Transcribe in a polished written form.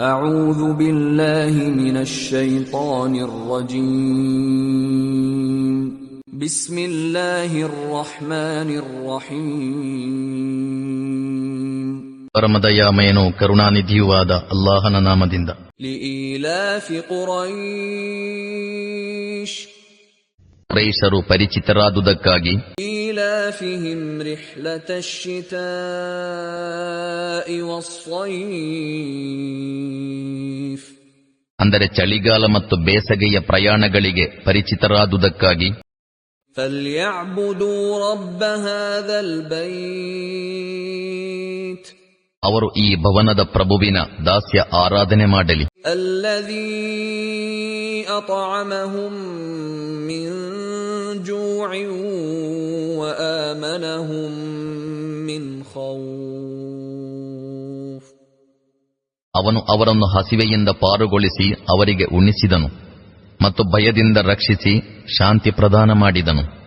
أعوذ بالله من الشيطان الرجيم بسم الله الرحمن الرحيم ಪರಮದಯಾಮಯನೂ ಕರುಣಾನಿಧಿಯೂ ಆದ ಅಲ್ಲಾಹನ ನಾಮದಿಂದ. لإيلاف قريش ಕುರೈಶರು ಪರಿಚಿತರಾದುದಕ್ಕಾಗಿ. إيلافهم رحلة الشتاء والصيف ಅಂದರೆ ಚಳಿಗಾಲ ಮತ್ತು ಬೇಸಗೆಯ ಪ್ರಯಾಣಗಳಿಗೆ ಪರಿಚಿತರಾದುದಕ್ಕಾಗಿ. فليعبدوا رب هذا البيت ಅವರು ಈ ಭವನದ ಪ್ರಭುವಿನ ದಾಸ್ಯ ಆರಾಧನೆ ಮಾಡಲಿ. الذي أطعمهم من جوع وآمنهم من خوف ಅವನು ಅವರನ್ನು ಹಸಿವೆಯಿಂದ ಪಾರುಗೊಳಿಸಿ ಅವರಿಗೆ ಉಣಿಸಿದನು ಮತ್ತು ಭಯದಿಂದ ರಕ್ಷಿಸಿ ಶಾಂತಿ ಪ್ರದಾನ ಮಾಡಿದನು.